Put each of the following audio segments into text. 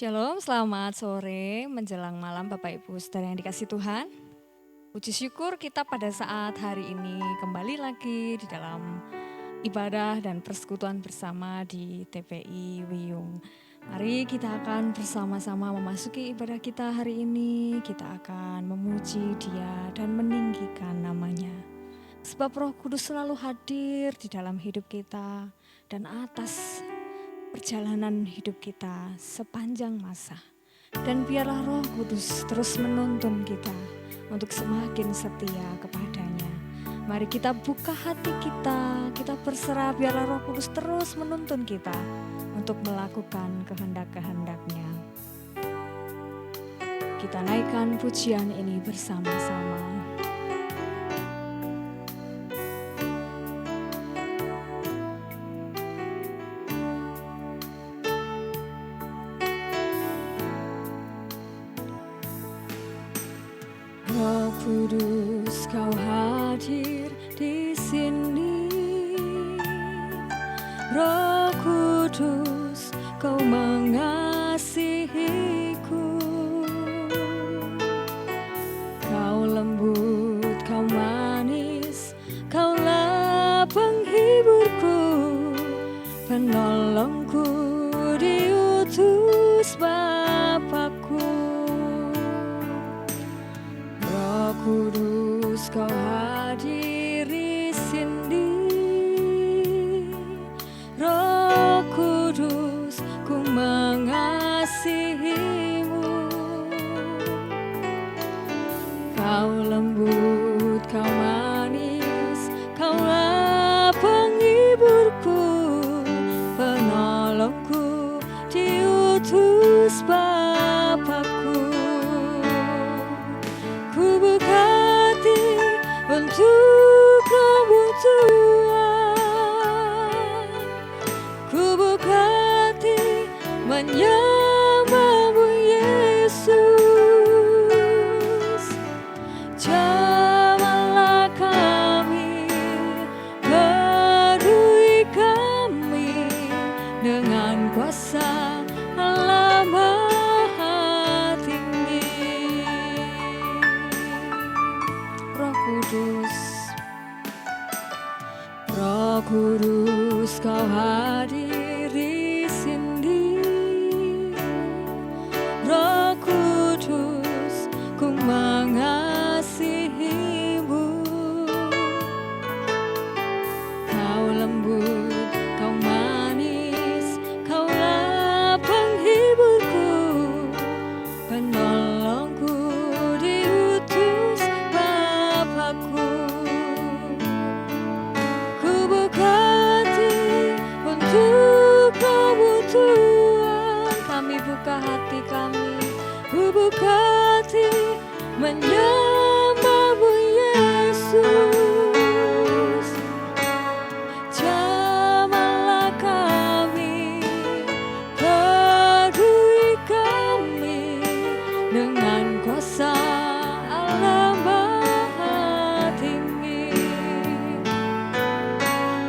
Shalom, selamat sore menjelang malam Bapak Ibu Saudara yang dikasihi Tuhan. Puji syukur kita pada saat hari ini kembali lagi di dalam ibadah dan persekutuan bersama di TPI Wiyung. Mari kita akan bersama-sama memasuki ibadah kita hari ini. Kita akan memuji Dia dan meninggikan namanya. Sebab Roh Kudus selalu hadir di dalam hidup kita dan atas perjalanan hidup kita sepanjang masa. Dan biarlah Roh Kudus terus menuntun kita untuk semakin setia kepadanya. Mari kita buka hati kita berserah biarlah Roh Kudus terus menuntun kita untuk melakukan kehendak-kehendaknya. Kita naikkan pujian ini bersama-sama. Roh Kudus, Kau hadir di sini. Roh Kudus, Kau mengasihiku. Kau lembut, Kau manis, Kaulah penghiburku, penolongku, diutus Bapakku. Roh Kudus, Kau hadir di sini. Roh Kudus, ku mengasihimu. Kau lembut, Kau manis, Kaulah penghiburku, penolongku, diutus Bapakku. Ku buka hati untuk Roh-Mu Tuhan. Ku buka hati menyembah-Mu Yesus. Jamahlah kami, penuhi kami dengan kuasa Allah Maha Tinggi. Roh Kudus, Roh Kudus, Kau hadir di sini. Roh Kudus, ku mengasihimu. Kau lembut, Kau manis, Kaulah penghiburku, penolongku, diutus Bapakku. Ku buka hati untuk Roh-Mu Tuhan. Kami buka hati kami, ku buka hati menyembah-Mu Yesus. Jamahlah kami, penuhi kami dengan kuasa Allah Maha Tinggi.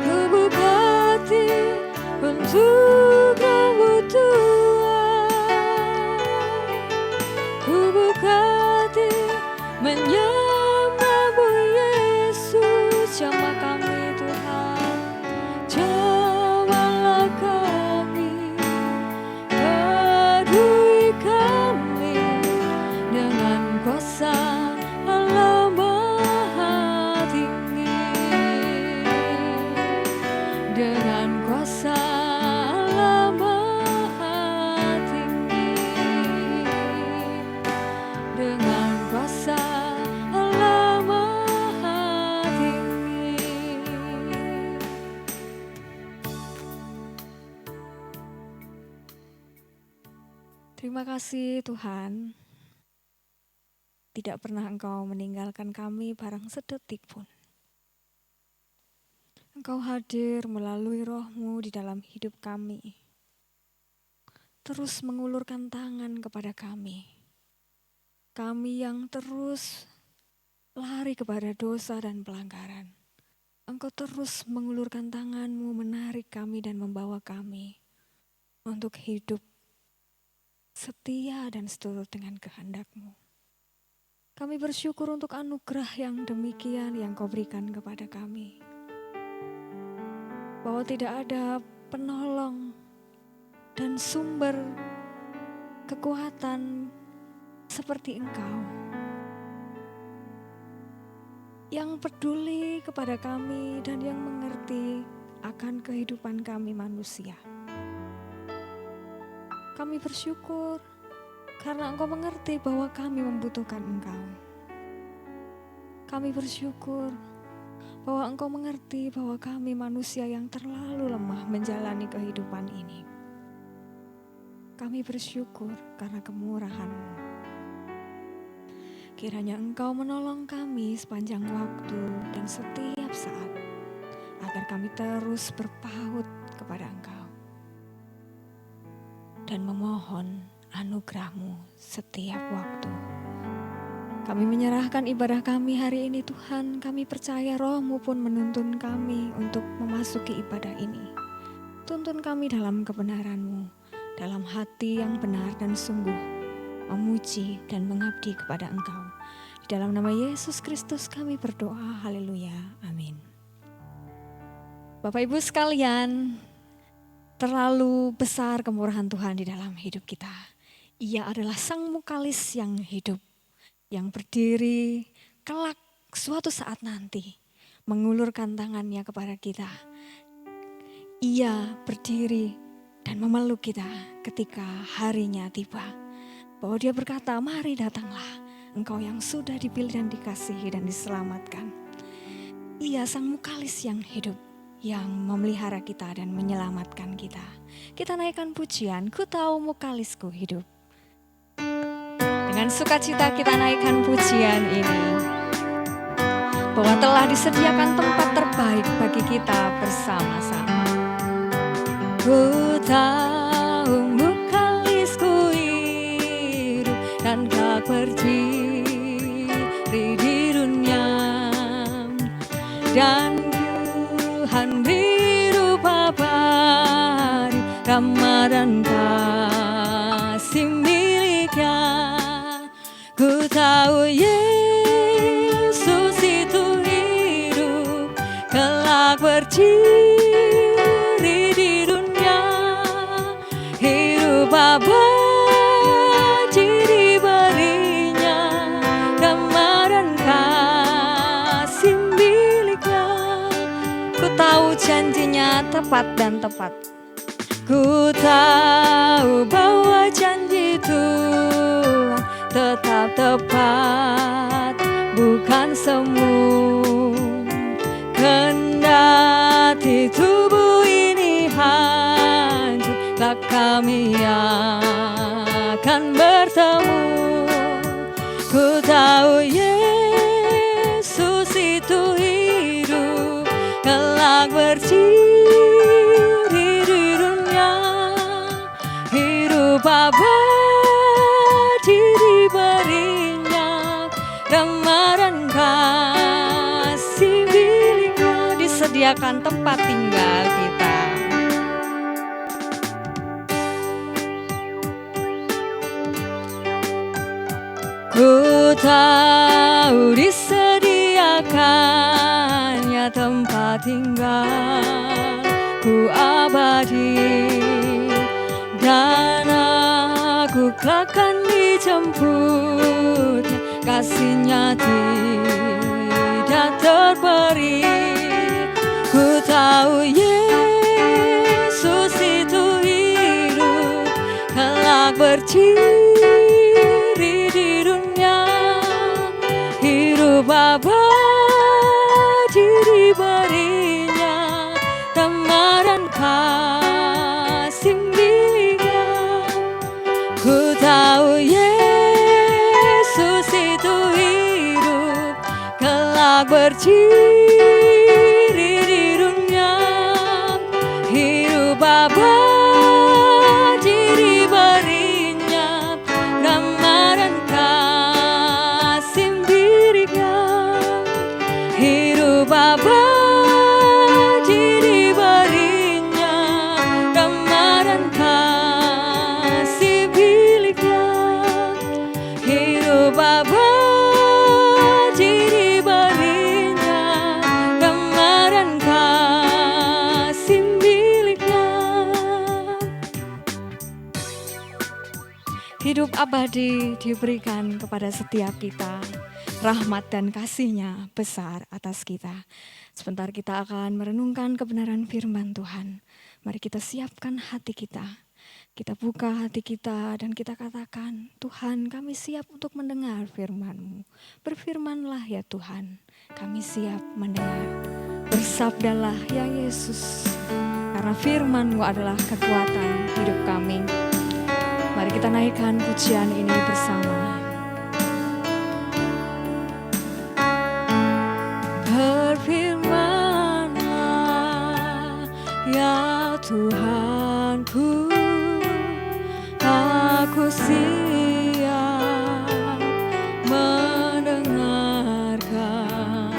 Ku buka hati untuk Roh-Mu Tuhan. Ku buka hati menyembah-Mu Yesus. Jamah kami Tuhan, jamahlah kami, penuhi kami dengan kuasa Allah Maha Tinggi. Dengan kuasa Allah Maha Tinggi. Dengan kuasa Allah Maha Tinggi. Terima kasih Tuhan, tidak pernah Engkau meninggalkan kami barang sedetik pun. Engkau hadir melalui Roh-Mu di dalam hidup kami. Terus mengulurkan tangan kepada kami. Kami yang terus lari kepada dosa dan pelanggaran. Engkau terus mengulurkan tangan-Mu, menarik kami dan membawa kami untuk hidup setia dan seturut dengan kehendak-Mu. Kami bersyukur untuk anugerah yang demikian yang Kau berikan kepada kami. Bahwa tidak ada penolong dan sumber kekuatan seperti Engkau. Yang peduli kepada kami dan yang mengerti akan kehidupan kami manusia. Kami bersyukur karena Engkau mengerti bahwa kami membutuhkan Engkau. Kami bersyukur bahwa Engkau mengerti bahwa kami manusia yang terlalu lemah menjalani kehidupan ini. Kami bersyukur karena kemurahan-Mu. Kiranya Engkau menolong kami sepanjang waktu dan setiap saat, agar kami terus berpaut kepada Engkau dan memohon anugerah-Mu setiap waktu. Kami menyerahkan ibadah kami hari ini Tuhan. Kami percaya Roh-Mu pun menuntun kami untuk memasuki ibadah ini. Tuntun kami dalam kebenaran-Mu, dalam hati yang benar dan sungguh, memuji dan mengabdi kepada Engkau. Di dalam nama Yesus Kristus kami berdoa, haleluya, amin. Bapak Ibu sekalian, terlalu besar kemurahan Tuhan di dalam hidup kita. Ia adalah Sang Mukalis yang hidup, yang berdiri kelak suatu saat nanti, mengulurkan tangannya kepada kita. Ia berdiri dan memeluk kita ketika harinya tiba. Bahwa Dia berkata, mari datanglah engkau yang sudah dipilih dan dikasihi dan diselamatkan. Ia Sang Mukalis yang hidup, yang memelihara kita dan menyelamatkan kita. Kita naikkan pujian, ku tahu mukalisku hidup. Dengan sukacita kita naikkan pujian ini, bahwa telah disediakan tempat terbaik bagi kita bersama-sama. Ku tahu mukalisku hidup dan tak berdiri di dunia, dan Tuhan hidup abadi, rahmat dan kasih miliknya. Ku tahu Yesus itu hidup, kelak berdiri di dunia, hidup abadi diberinya, rahmat dan kasih miliknya. Ku tahu janjinya tepat dan tepat. Ku tahu bahwa janji Tuhan tetap tepat, bukan semu. Kendati tubuh ini hancur, kelak kami akan bertemu. Ku tahu Yesus itu hidup, kelak berdiri di dunia, hidup abadi diberinya, rahmat dan kasih miliknya. Disediakan tempat tinggal kita. Ku tahu disediakannya tempat tinggal ku abadi, dan aku kelak akan dijemput, kasihnya tidak terberi. Ku tahu Yesus itu hidup, kelak berdiri di dunia, hidup abadi diberinya, rahmat dan kasih miliknya. Ku tahu Yesus itu hidup, kelak berdiri di dunia, hidup abadi diberinya, rahmat dan kasih miliknya, hidup abadi diberinya, rahmat dan kasih miliknya. hidup abadi diberikan kepada setiap kita. Rahmat dan kasih-Nya besar atas kita. Sebentar kita akan merenungkan kebenaran firman Tuhan. Mari kita siapkan hati kita. Kita buka hati kita dan kita katakan, Tuhan, kami siap untuk mendengar firman-Mu. Berfirmanlah ya Tuhan, kami siap mendengar. Bersabdalah ya Yesus, karena firman-Mu adalah kekuatan hidup kami. Mari kita naikkan pujian ini bersama. Berfirmanlah ya Tuhanku, aku siap mendengarkan.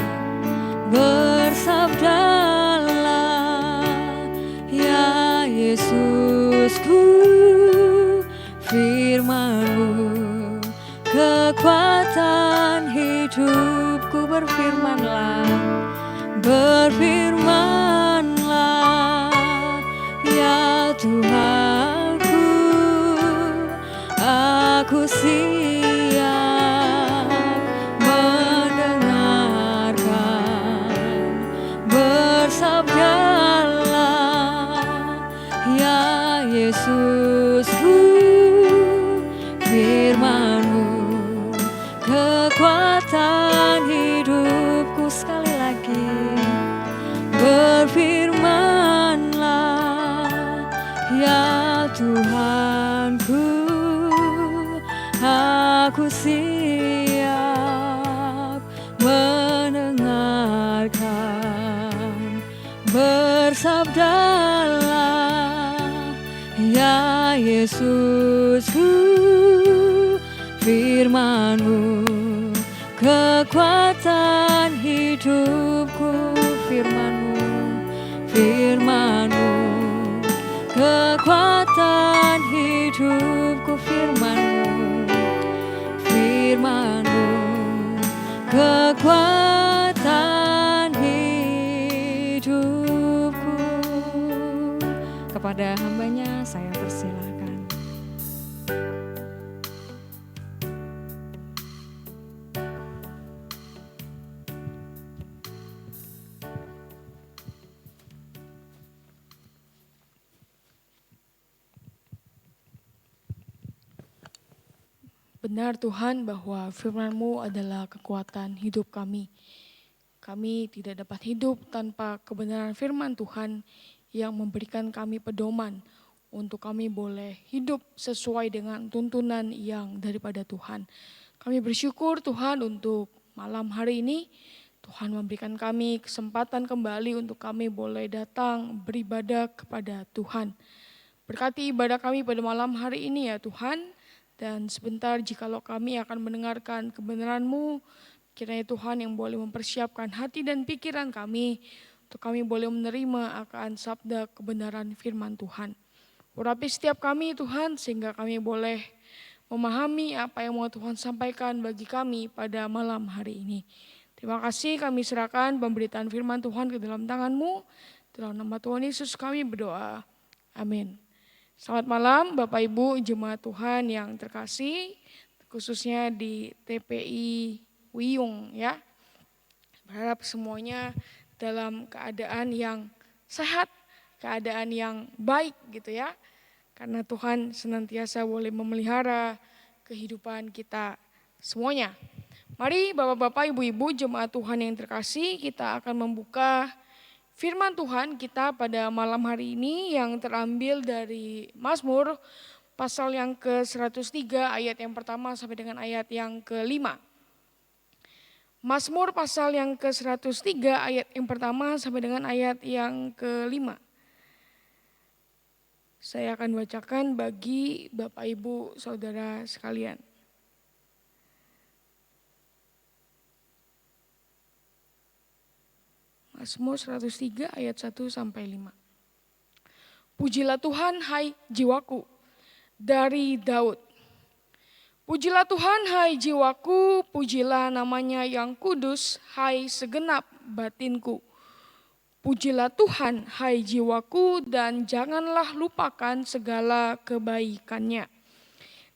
Bersabdalah ya Yesusku, firman-Mu kekuatan hidupku. Berfirmanlah, berfirmanlah ya Tuhanku, aku siap mendengarkan. Bersabdalah ya Yesusku, firman-Mu kekuatan hidupku. Sekali lagi, berfirmanlah ya Tuhanku, aku siap mendengarkan. Bersabdalah ya Yesusku, firman-Mu kekuatan hidupku. Firman-Mu, firman-Mu kekuatan hidupku. Firman-Mu, firman-Mu kekuatan hidupku. Kepada hamba-Nya saya persilahkan. Benar Tuhan bahwa firman-Mu adalah kekuatan hidup kami. Kami tidak dapat hidup tanpa kebenaran firman Tuhan yang memberikan kami pedoman untuk kami boleh hidup sesuai dengan tuntunan yang daripada Tuhan. Kami bersyukur Tuhan untuk malam hari ini. Tuhan memberikan kami kesempatan kembali untuk kami boleh datang beribadah kepada Tuhan. Berkati ibadah kami pada malam hari ini ya Tuhan. Dan sebentar jikalau kami akan mendengarkan kebenaran-Mu, kiranya Tuhan yang boleh mempersiapkan hati dan pikiran kami, untuk kami boleh menerima akan sabda kebenaran firman Tuhan. Urapi setiap kami Tuhan, sehingga kami boleh memahami apa yang mau Tuhan sampaikan bagi kami pada malam hari ini. Terima kasih, kami serahkan pemberitaan firman Tuhan ke dalam tangan-Mu. Dalam nama Tuhan Yesus kami berdoa. Amin. Selamat malam Bapak Ibu jemaat Tuhan yang terkasih, khususnya di TPI Wiyung ya. Berharap semuanya dalam keadaan yang sehat, keadaan yang baik gitu ya. Karena Tuhan senantiasa boleh memelihara kehidupan kita semuanya. Mari Bapak-bapak, Ibu-ibu jemaat Tuhan yang terkasih, kita akan membuka firman Tuhan kita pada malam hari ini yang terambil dari Mazmur pasal yang ke-103 ayat yang pertama sampai dengan ayat yang ke-5. Mazmur pasal yang ke-103 ayat yang pertama sampai dengan ayat yang ke-5. Saya akan bacakan bagi Bapak Ibu Saudara sekalian. Mazmur 103 ayat 1 sampai 5. Pujilah Tuhan hai jiwaku, dari Daud. Pujilah Tuhan hai jiwaku, pujilah namanya yang kudus hai segenap batinku. Pujilah Tuhan hai jiwaku dan janganlah lupakan segala kebaikannya.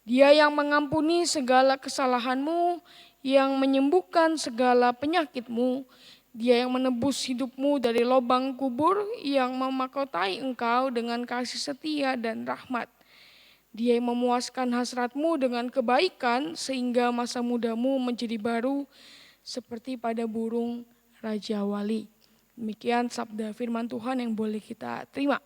Dia yang mengampuni segala kesalahanmu, yang menyembuhkan segala penyakitmu. Dia yang menebus hidupmu dari lubang kubur, yang memahkotai engkau dengan kasih setia dan rahmat. Dia yang memuaskan hasratmu dengan kebaikan sehingga masa mudamu menjadi baru seperti pada burung Raja Wali. Demikian sabda firman Tuhan yang boleh kita terima.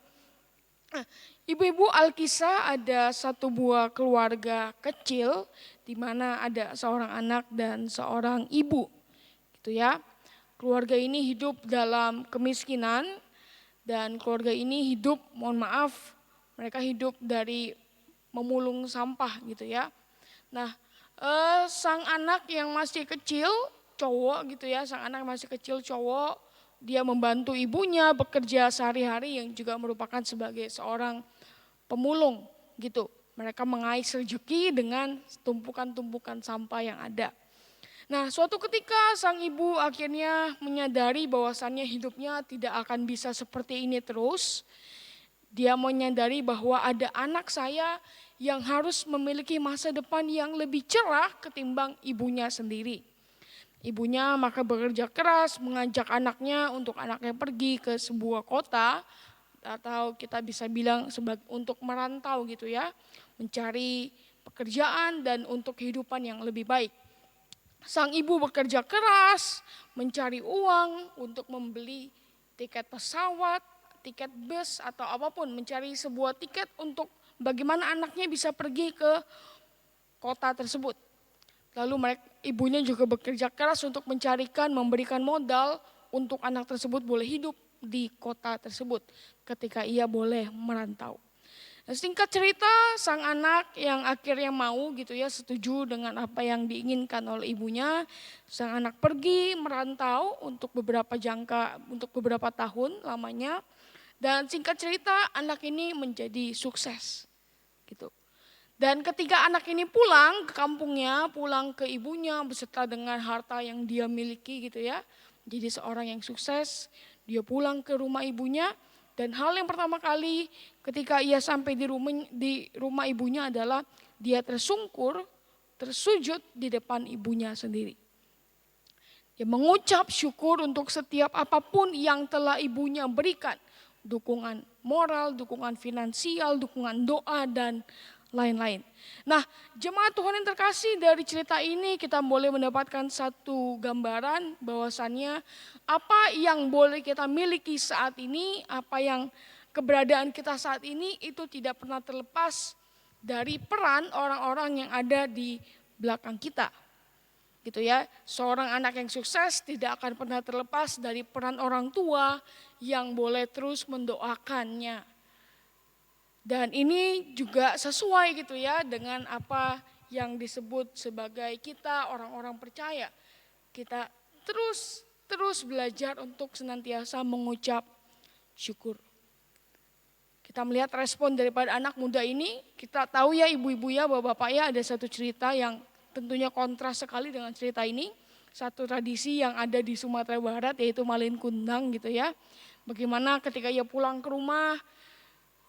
Ibu-ibu, Alkisah ada satu buah keluarga kecil di mana ada seorang anak dan seorang ibu. Gitu ya. Keluarga ini hidup dalam kemiskinan dan keluarga ini hidup, mohon maaf, mereka hidup dari memulung sampah gitu ya. Nah, sang anak yang masih kecil cowok gitu ya, sang anak masih kecil cowok, dia membantu ibunya bekerja sehari-hari yang juga merupakan sebagai seorang pemulung gitu. Mereka mengais rezeki dengan tumpukan-tumpukan sampah yang ada. Nah, suatu ketika sang ibu akhirnya menyadari bahwasannya hidupnya tidak akan bisa seperti ini terus. Dia menyadari bahwa ada anak saya yang harus memiliki masa depan yang lebih cerah ketimbang ibunya sendiri. Ibunya maka bekerja keras mengajak anaknya untuk anaknya pergi ke sebuah kota, atau kita bisa bilang untuk merantau gitu ya, mencari pekerjaan dan untuk kehidupan yang lebih baik. Sang ibu bekerja keras mencari uang untuk membeli tiket pesawat, tiket bus atau apapun, mencari sebuah tiket untuk bagaimana anaknya bisa pergi ke kota tersebut. Lalu ibunya juga bekerja keras untuk memberikan modal untuk anak tersebut boleh hidup di kota tersebut ketika ia boleh merantau. Nah, singkat cerita, sang anak yang akhirnya mau gitu ya, setuju dengan apa yang diinginkan oleh ibunya. Sang anak pergi merantau untuk beberapa tahun lamanya. Dan singkat cerita, anak ini menjadi sukses gitu. Dan ketika anak ini pulang ke kampungnya, pulang ke ibunya beserta dengan harta yang dia miliki gitu ya, jadi seorang yang sukses, dia pulang ke rumah ibunya. Dan hal yang pertama kali ketika ia sampai di rumah ibunya adalah dia tersungkur, tersujud di depan ibunya sendiri. Dia mengucap syukur untuk setiap apapun yang telah ibunya berikan. Dukungan moral, dukungan finansial, dukungan doa, dan lain-lain. Nah, jemaat Tuhan yang terkasih, dari cerita ini kita boleh mendapatkan satu gambaran bahwasannya apa yang boleh kita miliki saat ini, apa yang keberadaan kita saat ini itu tidak pernah terlepas dari peran orang-orang yang ada di belakang kita. Gitu ya, seorang anak yang sukses tidak akan pernah terlepas dari peran orang tua yang boleh terus mendoakannya. Dan ini juga sesuai gitu ya dengan apa yang disebut sebagai kita orang-orang percaya. Kita terus belajar untuk senantiasa mengucap syukur. Kita melihat respon daripada anak muda ini, kita tahu ya ibu-ibu ya, bapak-bapak ya, ada satu cerita yang tentunya kontras sekali dengan cerita ini. Satu tradisi yang ada di Sumatera Barat yaitu Malin Kundang gitu ya. Bagaimana ketika ia pulang ke rumah,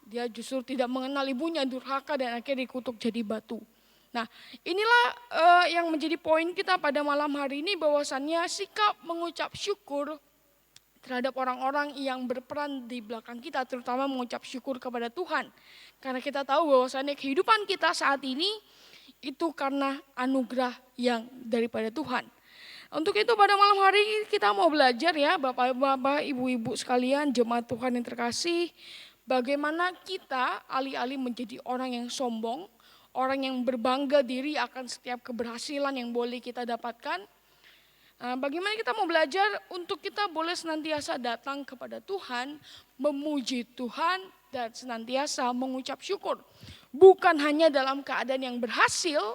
dia justru tidak mengenal ibunya, durhaka dan akhirnya dikutuk jadi batu. Nah, inilah yang menjadi poin kita pada malam hari ini, bahwasannya sikap mengucap syukur terhadap orang-orang yang berperan di belakang kita, terutama mengucap syukur kepada Tuhan. Karena kita tahu bahwasannya kehidupan kita saat ini itu karena anugerah yang daripada Tuhan. Untuk itu pada malam hari ini kita mau belajar ya, Bapak-bapak, Ibu-ibu sekalian, jemaat Tuhan yang terkasih, bagaimana kita alih-alih menjadi orang yang sombong, orang yang berbangga diri akan setiap keberhasilan yang boleh kita dapatkan. Bagaimana kita mau belajar untuk kita boleh senantiasa datang kepada Tuhan, memuji Tuhan, dan senantiasa mengucap syukur. Bukan hanya dalam keadaan yang berhasil,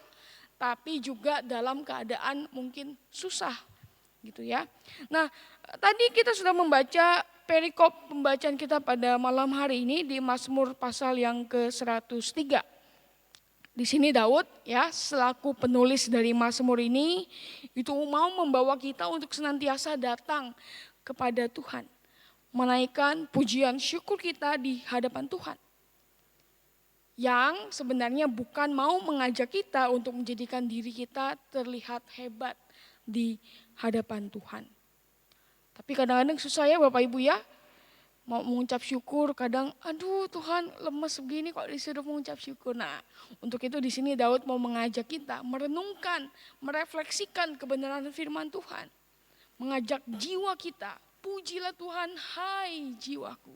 tapi juga dalam keadaan mungkin susah gitu ya. Nah, tadi kita sudah membaca perikop pembacaan kita pada malam hari ini di Mazmur pasal yang ke-103. Di sini Daud ya selaku penulis dari Mazmur ini itu mau membawa kita untuk senantiasa datang kepada Tuhan, menaikkan pujian syukur kita di hadapan Tuhan. yang sebenarnya bukan mau mengajak kita untuk menjadikan diri kita terlihat hebat di hadapan Tuhan. Tapi kadang-kadang susah ya Bapak Ibu ya, mau mengucap syukur kadang aduh Tuhan lemes begini kok disuruh mengucap syukur. Nah, untuk itu di sini Daud mau mengajak kita merenungkan, merefleksikan kebenaran firman Tuhan. Mengajak jiwa kita, pujilah Tuhan hai jiwaku.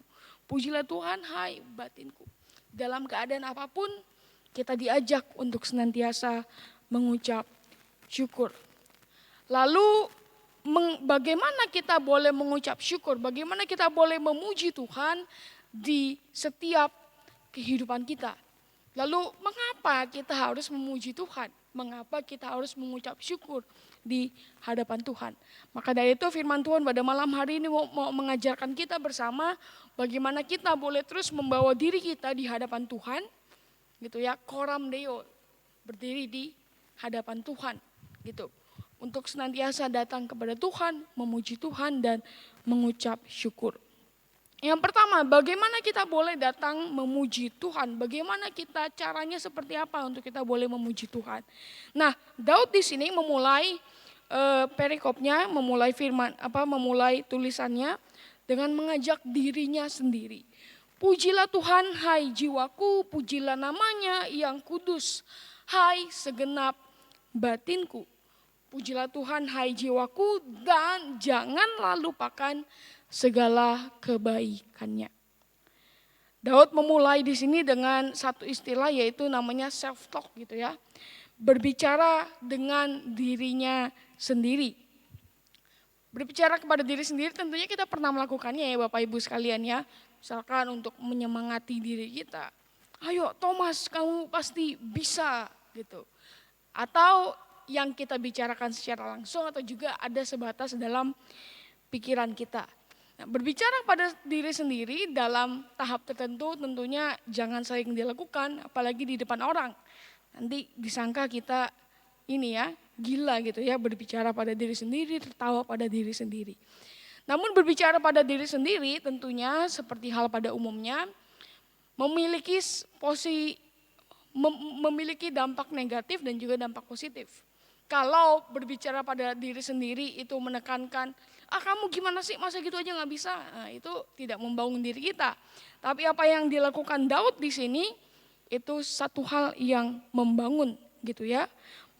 Pujilah Tuhan hai batinku. Dalam keadaan apapun kita diajak untuk senantiasa mengucap syukur. Lalu bagaimana kita boleh mengucap syukur, bagaimana kita boleh memuji Tuhan di setiap kehidupan kita. Lalu mengapa kita harus memuji Tuhan? Mengapa kita harus mengucap syukur di hadapan Tuhan? Maka dari itu firman Tuhan pada malam hari ini mau mengajarkan kita bersama bagaimana kita boleh terus membawa diri kita di hadapan Tuhan. Gitu ya, coram Deo, berdiri di hadapan Tuhan gitu. Untuk senantiasa datang kepada Tuhan, memuji Tuhan dan mengucap syukur. Yang pertama, bagaimana kita boleh datang memuji Tuhan? Bagaimana kita caranya seperti apa untuk kita boleh memuji Tuhan? Nah, Daud di sini memulai perikopnya, memulai tulisannya dengan mengajak dirinya sendiri. Pujilah Tuhan, hai jiwaku, pujilah namanya yang kudus, hai segenap batinku. Pujilah Tuhan hai jiwaku dan janganlah lupakan segala kebaikannya. Daud memulai di sini dengan satu istilah yaitu namanya self talk gitu ya. Berbicara dengan dirinya sendiri. Berbicara kepada diri sendiri tentunya kita pernah melakukannya ya Bapak Ibu sekalian ya. Misalkan untuk menyemangati diri kita. Ayo Thomas kamu pasti bisa gitu. Atau yang kita bicarakan secara langsung atau juga ada sebatas dalam pikiran kita. Nah, berbicara pada diri sendiri dalam tahap tertentu tentunya jangan sering dilakukan apalagi di depan orang. Nanti disangka kita ini ya gila gitu ya berbicara pada diri sendiri, tertawa pada diri sendiri. Namun berbicara pada diri sendiri tentunya seperti hal pada umumnya memiliki dampak negatif dan juga dampak positif. Kalau berbicara pada diri sendiri itu menekankan, kamu gimana sih masa gitu aja gak bisa, nah, itu tidak membangun diri kita. Tapi apa yang dilakukan Daud di sini itu satu hal yang membangun gitu ya.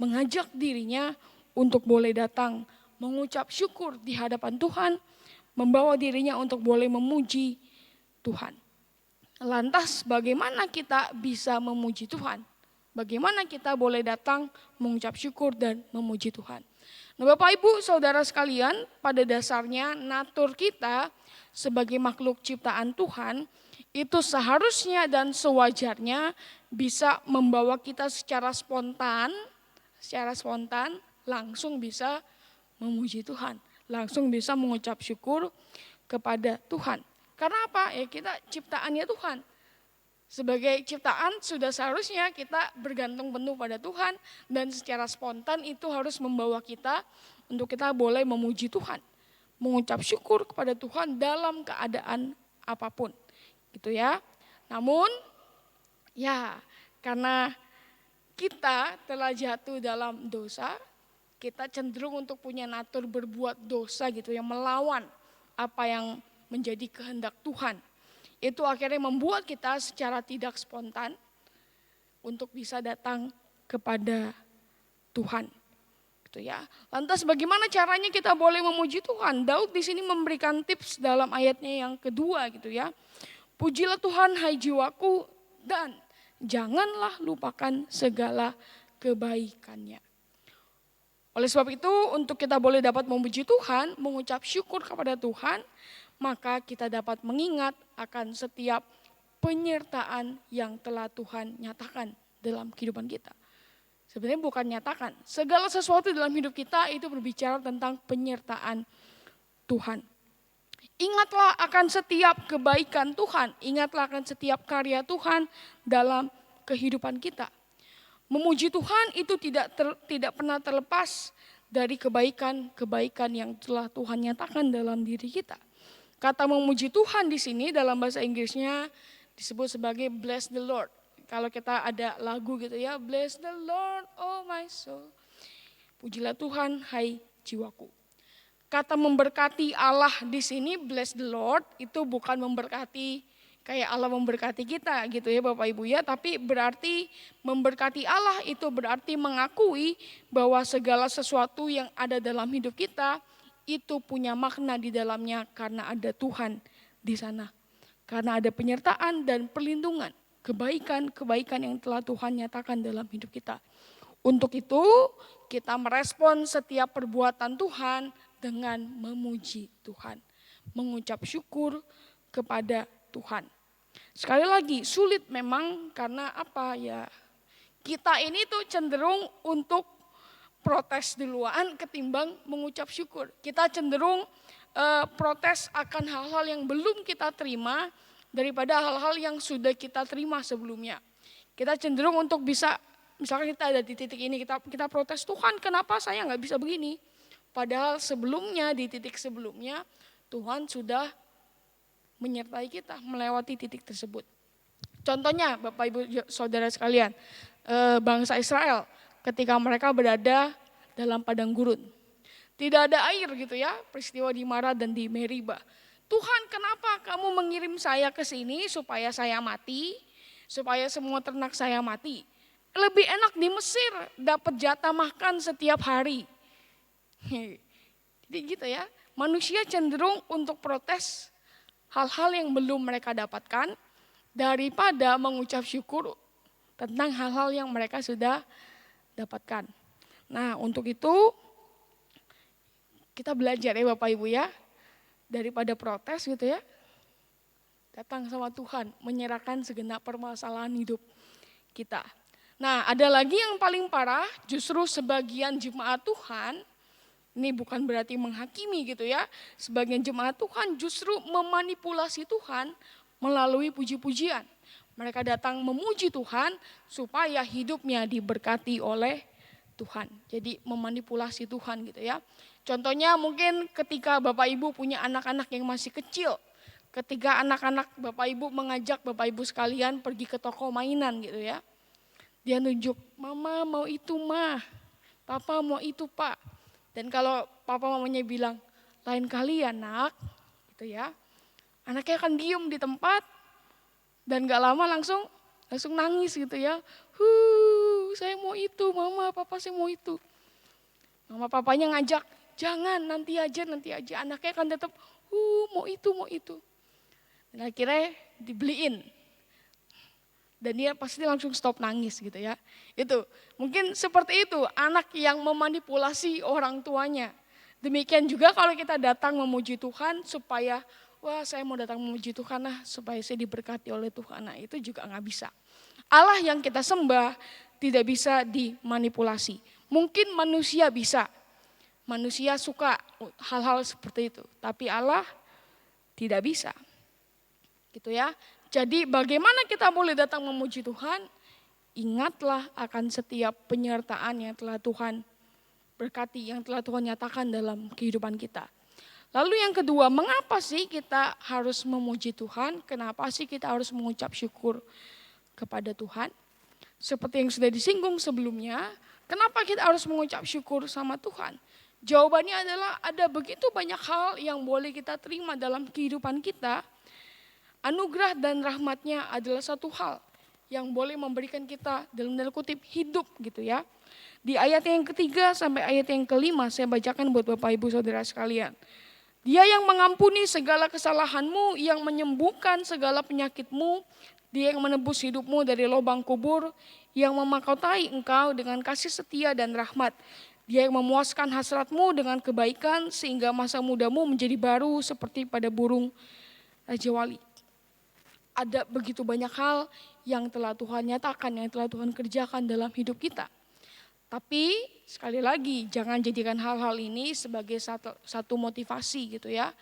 Mengajak dirinya untuk boleh datang mengucap syukur di hadapan Tuhan, membawa dirinya untuk boleh memuji Tuhan. Lantas bagaimana kita bisa memuji Tuhan? Bagaimana kita boleh datang mengucap syukur dan memuji Tuhan. Nah Bapak Ibu Saudara sekalian, pada dasarnya natur kita sebagai makhluk ciptaan Tuhan itu seharusnya dan sewajarnya bisa membawa kita secara spontan langsung bisa memuji Tuhan. Langsung bisa mengucap syukur kepada Tuhan. Karena apa? Ya kita ciptaannya Tuhan. Sebagai ciptaan sudah seharusnya kita bergantung penuh pada Tuhan dan secara spontan itu harus membawa kita untuk kita boleh memuji Tuhan. Mengucap syukur kepada Tuhan dalam keadaan apapun. Gitu ya. Namun ya karena kita telah jatuh dalam dosa, kita cenderung untuk punya natur berbuat dosa gitu yang melawan apa yang menjadi kehendak Tuhan. Itu akhirnya membuat kita secara tidak spontan untuk bisa datang kepada Tuhan. Gitu ya. Lantas bagaimana caranya kita boleh memuji Tuhan? Daud di sini memberikan tips dalam ayatnya yang kedua gitu ya. Pujilah Tuhan hai jiwaku dan janganlah lupakan segala kebaikannya. Oleh sebab itu untuk kita boleh dapat memuji Tuhan, mengucap syukur kepada Tuhan, maka kita dapat mengingat akan setiap penyertaan yang telah Tuhan nyatakan dalam kehidupan kita. Sebenarnya bukan nyatakan, segala sesuatu dalam hidup kita itu berbicara tentang penyertaan Tuhan. Ingatlah akan setiap kebaikan Tuhan, ingatlah akan setiap karya Tuhan dalam kehidupan kita. Memuji Tuhan itu tidak pernah terlepas dari kebaikan-kebaikan yang telah Tuhan nyatakan dalam diri kita. Kata memuji Tuhan di sini dalam bahasa Inggrisnya disebut sebagai bless the Lord. kalau kita ada lagu gitu ya, bless the Lord, oh my soul. Pujilah Tuhan, hai jiwaku. Kata memberkati Allah di sini, bless the Lord, itu bukan memberkati kayak Allah memberkati kita gitu ya Bapak Ibu ya. Tapi berarti memberkati Allah itu berarti mengakui bahwa segala sesuatu yang ada dalam hidup kita itu punya makna di dalamnya karena ada Tuhan di sana. Karena ada penyertaan dan perlindungan, kebaikan-kebaikan yang telah Tuhan nyatakan dalam hidup kita. Untuk itu kita merespon setiap perbuatan Tuhan dengan memuji Tuhan. Mengucap syukur kepada Tuhan. Sekali lagi sulit memang karena apa ya, kita ini tuh cenderung untuk protes duluan ketimbang mengucap syukur. Kita cenderung protes akan hal-hal yang belum kita terima daripada hal-hal yang sudah kita terima sebelumnya. Kita cenderung untuk bisa, misalkan kita ada di titik ini, kita protes, Tuhan kenapa saya nggak bisa begini? Padahal sebelumnya, di titik sebelumnya, Tuhan sudah menyertai kita melewati titik tersebut. Contohnya Bapak Ibu Saudara sekalian, bangsa Israel ketika mereka berada dalam padang gurun. Tidak ada air gitu ya, peristiwa di Mara dan di Meriba. Tuhan kenapa kamu mengirim saya ke sini supaya saya mati, supaya semua ternak saya mati. Lebih enak di Mesir, dapat jatah makan setiap hari. Jadi gitu ya, manusia cenderung untuk protes hal-hal yang belum mereka dapatkan daripada mengucap syukur tentang hal-hal yang mereka sudah dapatkan. Nah untuk itu kita belajar ya Bapak Ibu ya, daripada protes gitu ya, datang sama Tuhan, menyerahkan segenap permasalahan hidup kita. Nah ada lagi yang paling parah, justru sebagian jemaat Tuhan, ini bukan berarti menghakimi gitu ya, sebagian jemaat Tuhan justru memanipulasi Tuhan melalui puji-pujian. Mereka datang memuji Tuhan supaya hidupnya diberkati oleh Tuhan. Jadi memanipulasi Tuhan gitu ya. Contohnya mungkin ketika Bapak Ibu punya anak-anak yang masih kecil. Ketika anak-anak Bapak Ibu mengajak Bapak Ibu sekalian pergi ke toko mainan gitu ya. Dia nunjuk, mama mau itu mah, papa mau itu pak. Dan kalau papa mamanya bilang, lain kali ya nak, gitu ya. Anaknya akan diem di tempat dan gak lama langsung nangis gitu ya. Saya mau itu, mama, papa saya mau itu. Mama papanya ngajak, jangan nanti aja. Anaknya akan tetap, mau itu. Dan akhirnya dibeliin. Dan dia pasti langsung stop nangis gitu ya. Itu mungkin seperti itu anak yang memanipulasi orang tuanya. Demikian juga kalau kita datang memuji Tuhan supaya, wah saya mau datang memuji Tuhan lah supaya saya diberkati oleh Tuhan. Nah itu juga gak bisa. Allah yang kita sembah tidak bisa dimanipulasi. Mungkin manusia bisa. Manusia suka hal-hal seperti itu. Tapi Allah tidak bisa. Gitu ya. Jadi bagaimana kita boleh datang memuji Tuhan? Ingatlah akan setiap penyertaan yang telah Tuhan berkati, yang telah Tuhan nyatakan dalam kehidupan kita. Lalu yang kedua, mengapa sih kita harus memuji Tuhan? Kenapa sih kita harus mengucap syukur kepada Tuhan? Seperti yang sudah disinggung sebelumnya, kenapa kita harus mengucap syukur sama Tuhan? Jawabannya adalah ada begitu banyak hal yang boleh kita terima dalam kehidupan kita. Anugerah dan rahmatnya adalah satu hal yang boleh memberikan kita dalam tanda kutip hidup gitu ya. Di ayat yang ketiga sampai ayat yang kelima saya bacakan buat Bapak Ibu Saudara sekalian. Dia yang mengampuni segala kesalahanmu, yang menyembuhkan segala penyakitmu, dia yang menebus hidupmu dari lubang kubur, yang memahkotai engkau dengan kasih setia dan rahmat. Dia yang memuaskan hasratmu dengan kebaikan sehingga masa mudamu menjadi baru seperti pada burung Raja Wali. Ada begitu banyak hal yang telah Tuhan nyatakan, yang telah Tuhan kerjakan dalam hidup kita. Tapi sekali lagi jangan jadikan hal-hal ini sebagai satu motivasi gitu ya.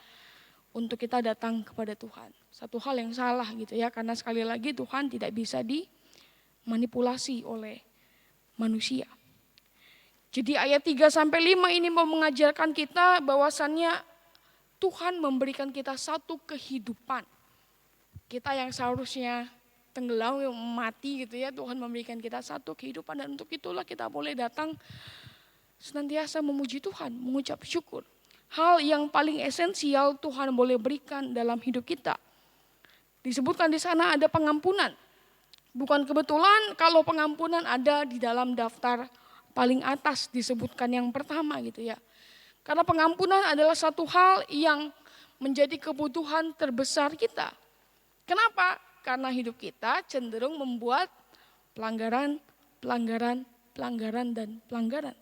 Untuk kita datang kepada Tuhan. Satu hal yang salah gitu ya. Karena sekali lagi Tuhan tidak bisa dimanipulasi oleh manusia. Jadi ayat 3 sampai 5 ini mau mengajarkan kita bahwasannya Tuhan memberikan kita satu kehidupan. Kita yang seharusnya tenggelam, mati gitu ya. Tuhan memberikan kita satu kehidupan dan untuk itulah kita boleh datang senantiasa memuji Tuhan, mengucap syukur. Hal yang paling esensial Tuhan boleh berikan dalam hidup kita. Disebutkan di sana ada pengampunan. Bukan kebetulan kalau pengampunan ada di dalam daftar paling atas disebutkan yang pertama gitu ya. Karena pengampunan adalah satu hal yang menjadi kebutuhan terbesar kita. Kenapa? Karena hidup kita cenderung membuat pelanggaran, dan pelanggaran.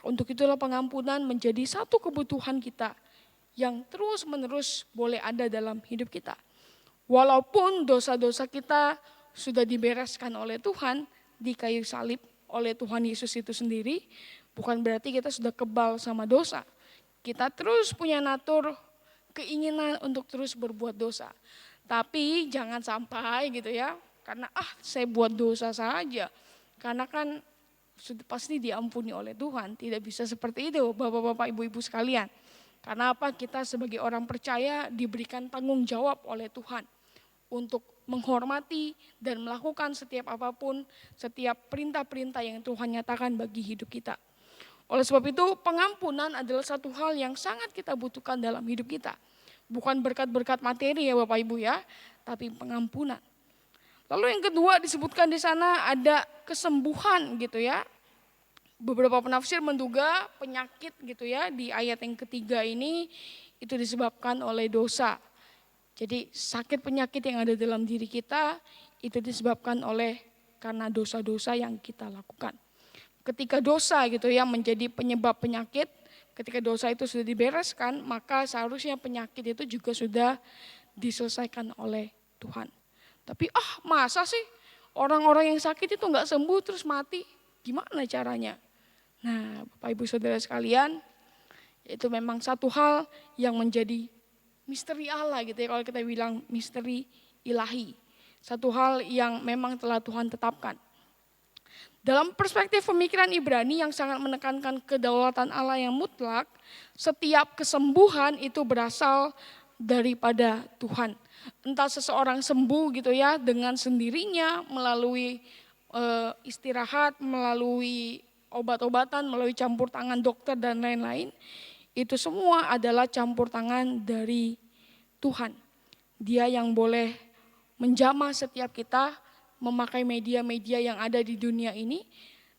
Untuk itulah pengampunan menjadi satu kebutuhan kita yang terus-menerus boleh ada dalam hidup kita. Walaupun dosa-dosa kita sudah dibereskan oleh Tuhan di kayu salib oleh Tuhan Yesus itu sendiri, bukan berarti kita sudah kebal sama dosa. Kita terus punya natur keinginan untuk terus berbuat dosa. Tapi jangan sampai gitu ya, karena saya buat dosa saja. Karena kan sudah pasti diampuni oleh Tuhan. Tidak bisa seperti itu Bapak-bapak, Ibu-ibu sekalian. Karena apa? Kita sebagai orang percaya diberikan tanggung jawab oleh Tuhan untuk menghormati dan melakukan setiap apapun, setiap perintah-perintah yang Tuhan nyatakan bagi hidup kita. Oleh sebab itu pengampunan adalah satu hal yang sangat kita butuhkan dalam hidup kita. Bukan berkat-berkat materi ya Bapak Ibu ya, tapi pengampunan. Lalu yang kedua disebutkan di sana ada kesembuhan gitu ya. Beberapa penafsir menduga penyakit gitu ya di ayat yang ketiga ini itu disebabkan oleh dosa. Jadi sakit penyakit yang ada dalam diri kita itu disebabkan oleh karena dosa-dosa yang kita lakukan. Ketika dosa gitu ya menjadi penyebab penyakit, ketika dosa itu sudah dibereskan, maka seharusnya penyakit itu juga sudah diselesaikan oleh Tuhan. Tapi masa sih orang-orang yang sakit itu enggak sembuh terus mati? Gimana caranya? Nah, Bapak Ibu Saudara sekalian, itu memang satu hal yang menjadi misteri Allah gitu ya, kalau kita bilang misteri ilahi. Satu hal yang memang telah Tuhan tetapkan. Dalam perspektif pemikiran Ibrani yang sangat menekankan kedaulatan Allah yang mutlak, setiap kesembuhan itu berasal daripada Tuhan. Entah seseorang sembuh gitu ya dengan sendirinya melalui istirahat, melalui obat-obatan, melalui campur tangan dokter dan lain-lain. Itu semua adalah campur tangan dari Tuhan. Dia yang boleh menjamah setiap kita, memakai media-media yang ada di dunia ini,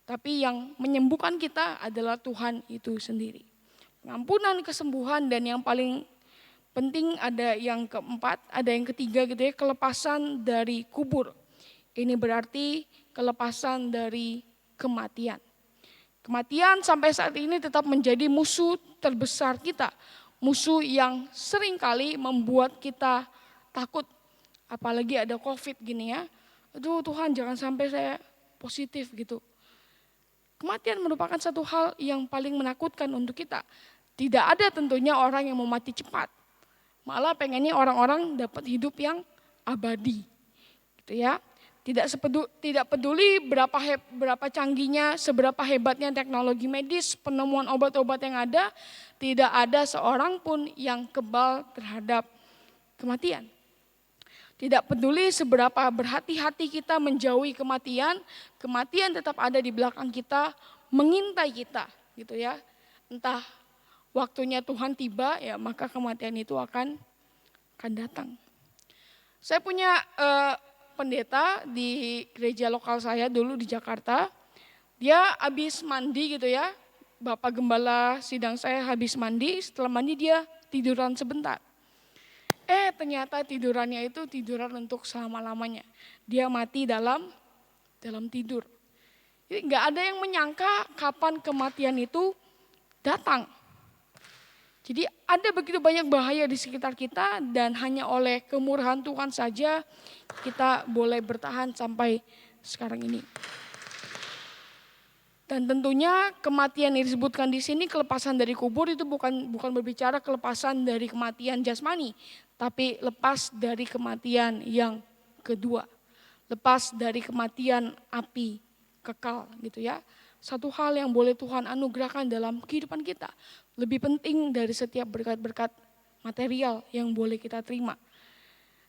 tapi yang menyembuhkan kita adalah Tuhan itu sendiri. Pengampunan, kesembuhan, dan yang paling penting ada yang keempat, ada yang ketiga gitu ya, kelepasan dari kubur. Ini berarti kelepasan dari kematian. Kematian sampai saat ini tetap menjadi musuh terbesar kita. Musuh yang seringkali membuat kita takut. Apalagi ada COVID gini ya. Aduh Tuhan jangan sampai saya positif gitu. Kematian merupakan satu hal yang paling menakutkan untuk kita. Tidak ada tentunya orang yang mau mati cepat. Malah pengennya orang-orang dapat hidup yang abadi. Gitu ya. Tidak peduli berapa canggihnya, seberapa hebatnya teknologi medis, penemuan obat-obat yang ada, tidak ada seorang pun yang kebal terhadap kematian. Tidak peduli seberapa berhati-hati kita menjauhi kematian, kematian tetap ada di belakang kita, mengintai kita, gitu ya. Entah waktunya Tuhan tiba, ya maka kematian itu akan datang. Saya punya pendeta di gereja lokal saya dulu di Jakarta. Dia habis mandi gitu ya. Bapak gembala sidang saya habis mandi, setelah mandi dia tiduran sebentar. Ternyata tidurannya itu tiduran untuk selama-lamanya. Dia mati dalam tidur. Jadi nggak ada yang menyangka kapan kematian itu datang. Jadi ada begitu banyak bahaya di sekitar kita dan hanya oleh kemurahan Tuhan saja kita boleh bertahan sampai sekarang ini. Dan tentunya kematian yang disebutkan di sini kelepasan dari kubur itu bukan berbicara kelepasan dari kematian jasmani, tapi lepas dari kematian yang kedua. Lepas dari kematian api kekal gitu ya. Satu hal yang boleh Tuhan anugerahkan dalam kehidupan kita. Lebih penting dari setiap berkat-berkat material yang boleh kita terima.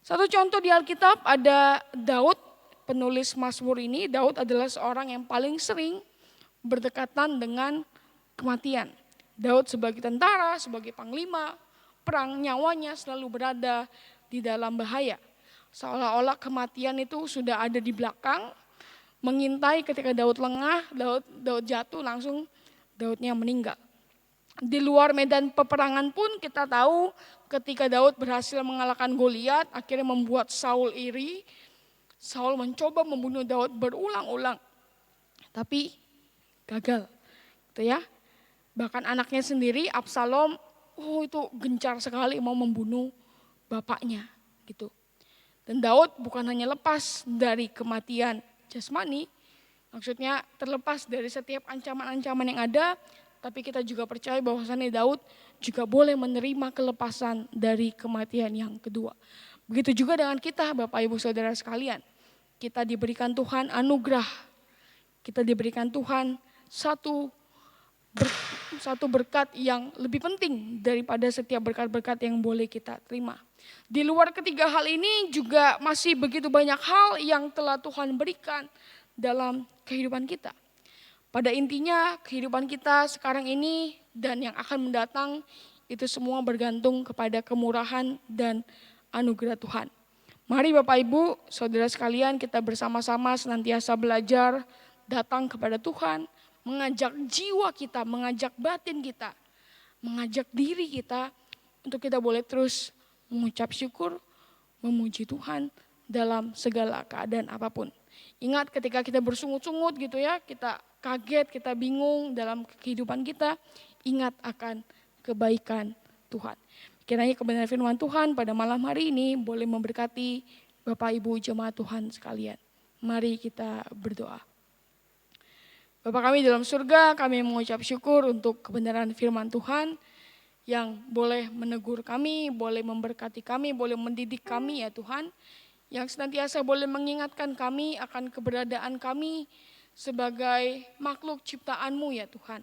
Satu contoh di Alkitab ada Daud, penulis Mazmur ini. Daud adalah seorang yang paling sering berdekatan dengan kematian. Daud sebagai tentara, sebagai panglima perang, nyawanya selalu berada di dalam bahaya. Seolah-olah kematian itu sudah ada di belakang, mengintai ketika Daud lengah, Daud jatuh, langsung Daudnya meninggal. Di luar medan peperangan pun kita tahu ketika Daud berhasil mengalahkan Goliat, akhirnya membuat Saul iri. Saul mencoba membunuh Daud berulang-ulang, tapi gagal. Gitu ya. Bahkan anaknya sendiri, Absalom, itu gencar sekali mau membunuh bapaknya. Gitu. Dan Daud bukan hanya lepas dari kematian jasmani, maksudnya terlepas dari setiap ancaman-ancaman yang ada, tapi kita juga percaya bahwasannya Daud juga boleh menerima kelepasan dari kematian yang kedua. Begitu juga dengan kita, Bapak Ibu Saudara sekalian. Kita diberikan Tuhan anugerah. Kita diberikan Tuhan satu berkat yang lebih penting daripada setiap berkat-berkat yang boleh kita terima. Di luar ketiga hal ini juga masih begitu banyak hal yang telah Tuhan berikan dalam kehidupan kita. Pada intinya kehidupan kita sekarang ini dan yang akan mendatang itu semua bergantung kepada kemurahan dan anugerah Tuhan. Mari Bapak Ibu, Saudara sekalian, kita bersama-sama senantiasa belajar datang kepada Tuhan, mengajak jiwa kita, mengajak batin kita, mengajak diri kita untuk kita boleh terus mengucap syukur, memuji Tuhan dalam segala keadaan apapun. Ingat ketika kita bersungut-sungut gitu ya, kita kaget, kita bingung dalam kehidupan kita, ingat akan kebaikan Tuhan. Kiranya kebenaran firman Tuhan pada malam hari ini boleh memberkati Bapak Ibu jemaat Tuhan sekalian. Mari kita berdoa. Bapa kami dalam surga, kami mengucap syukur untuk kebenaran firman Tuhan yang boleh menegur kami, boleh memberkati kami, boleh mendidik kami ya Tuhan. Yang senantiasa boleh mengingatkan kami akan keberadaan kami sebagai makhluk ciptaan-Mu ya Tuhan.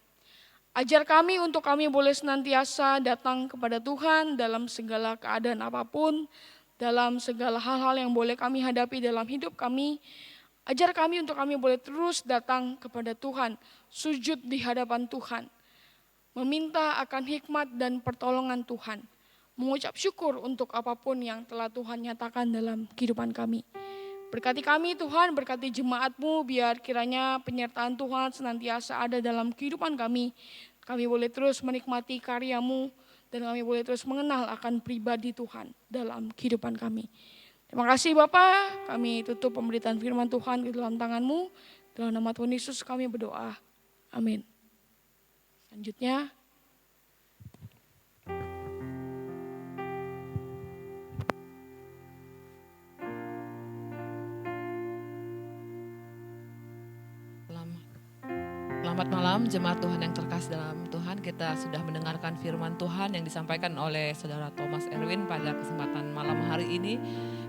Ajar kami untuk kami boleh senantiasa datang kepada Tuhan dalam segala keadaan apapun, dalam segala hal-hal yang boleh kami hadapi dalam hidup kami. Ajar kami untuk kami boleh terus datang kepada Tuhan, sujud di hadapan Tuhan, meminta akan hikmat dan pertolongan Tuhan, mengucap syukur untuk apapun yang telah Tuhan nyatakan dalam kehidupan kami. Berkati kami Tuhan, berkati jemaat-Mu, biar kiranya penyertaan Tuhan senantiasa ada dalam kehidupan kami. Kami boleh terus menikmati karya-Mu, dan kami boleh terus mengenal akan pribadi Tuhan dalam kehidupan kami. Terima kasih Bapa, kami tutup pemberitaan firman Tuhan ke dalam tangan-Mu. Dalam nama Tuhan Yesus kami berdoa. Amin. Selanjutnya, Selamat malam jemaat Tuhan yang terkasih dalam Tuhan. Kita sudah mendengarkan firman Tuhan yang disampaikan oleh Saudara Thomas Erwin pada kesempatan malam hari ini.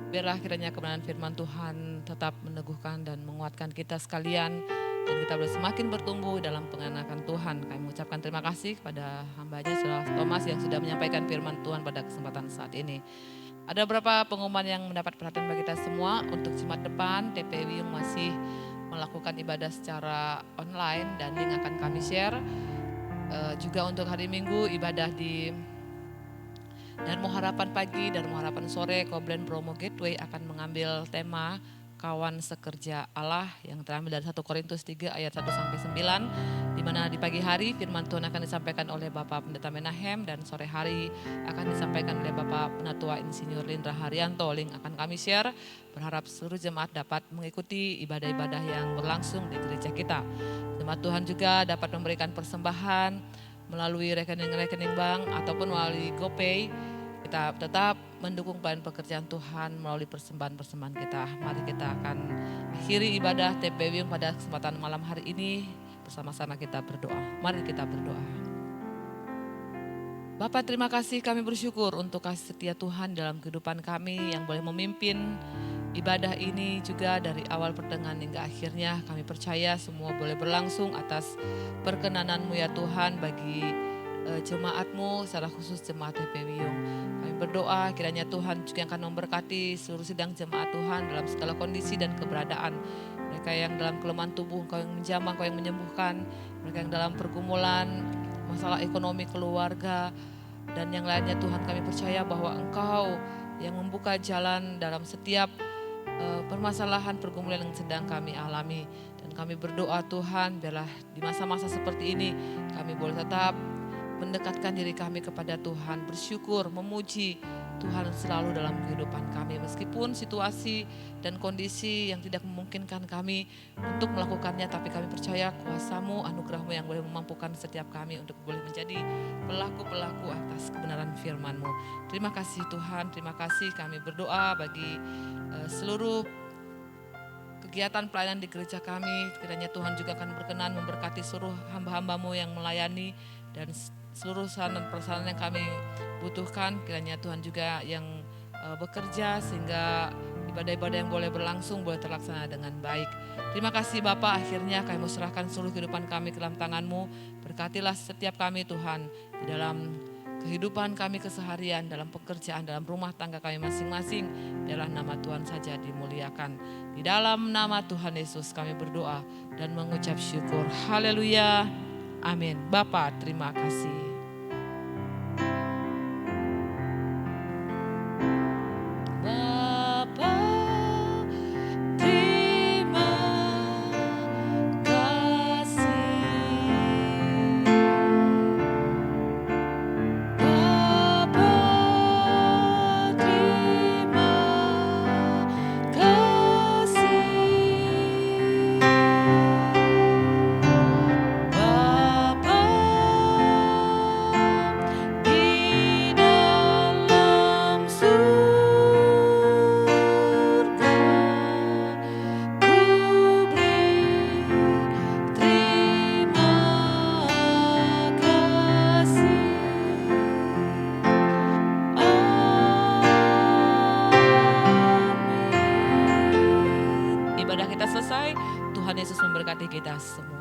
Biarlah kiranya kebenaran firman Tuhan tetap meneguhkan dan menguatkan kita sekalian, dan kita boleh semakin bertumbuh dalam pengenalan Tuhan. Kami mengucapkan terima kasih kepada hambanya Saudara Thomas yang sudah menyampaikan firman Tuhan pada kesempatan saat ini. Ada beberapa pengumuman yang mendapat perhatian bagi kita semua. Untuk Jumat depan TPW masih melakukan ibadah secara online dan link akan kami share. Juga untuk hari Minggu ibadah di Darmo Harapan Pagi, Darmo Harapan Sore, Koblen Promo Gateway akan mengambil tema kawan sekerja Allah yang terambil dari 1 Korintus 3 ayat 1-9, di mana di pagi hari firman Tuhan akan disampaikan oleh Bapak Pendeta Menahem, dan sore hari akan disampaikan oleh Bapak Penatua Insinyur Lindra Haryanto. Link akan kami share, berharap seluruh jemaat dapat mengikuti ibadah-ibadah yang berlangsung di gereja kita. Jemaat Tuhan juga dapat memberikan persembahan melalui rekening-rekening bank ataupun melalui GoPay. Kita tetap mendukung pelayanan pekerjaan Tuhan melalui persembahan-persembahan kita. Mari kita akan akhiri ibadah TPW pada kesempatan malam hari ini. Bersama-sama kita berdoa. Mari kita berdoa. Bapak, terima kasih, kami bersyukur untuk kasih setia Tuhan dalam kehidupan kami yang boleh memimpin ibadah ini juga dari awal pertengahan hingga akhirnya. Kami percaya semua boleh berlangsung atas perkenanan-Mu ya Tuhan, bagi jemaatmu, secara khusus jemaat TP Wiyung. Kami berdoa kiranya Tuhan juga akan memberkati seluruh sidang jemaat Tuhan dalam segala kondisi dan keberadaan. Mereka yang dalam kelemahan tubuh, Engkau yang menjamah, Engkau yang menyembuhkan. Mereka yang dalam pergumulan, masalah ekonomi keluarga, dan yang lainnya Tuhan, kami percaya bahwa Engkau yang membuka jalan dalam setiap permasalahan pergumulan yang sedang kami alami. Dan kami berdoa Tuhan, biarlah di masa-masa seperti ini kami boleh tetap mendekatkan diri kami kepada Tuhan, bersyukur, memuji Tuhan selalu dalam kehidupan kami. Meskipun situasi dan kondisi yang tidak memungkinkan kami untuk melakukannya, tapi kami percaya kuasa-Mu, anugerah-Mu yang boleh memampukan setiap kami untuk boleh menjadi pelaku-pelaku atas kebenaran firman-Mu. Terima kasih Tuhan, terima kasih. Kami berdoa bagi seluruh kegiatan pelayanan di gereja kami. Kiranya Tuhan juga akan berkenan memberkati seluruh hamba-hamba-Mu yang melayani dan seluruh sarana dan prasarana yang kami butuhkan. Kiranya Tuhan juga yang bekerja sehingga ibadah-ibadah yang boleh berlangsung boleh terlaksana dengan baik. Terima kasih Bapa, akhirnya kami mau serahkan seluruh kehidupan kami ke dalam tangan-Mu. Berkatilah setiap kami Tuhan di dalam kehidupan kami keseharian, dalam pekerjaan, dalam rumah tangga kami masing-masing. Biarlah nama Tuhan saja dimuliakan. Di dalam nama Tuhan Yesus kami berdoa dan mengucap syukur. Haleluya. Amin. Bapa, terima kasih. Ibadah kita selesai, Tuhan Yesus memberkati kita semua.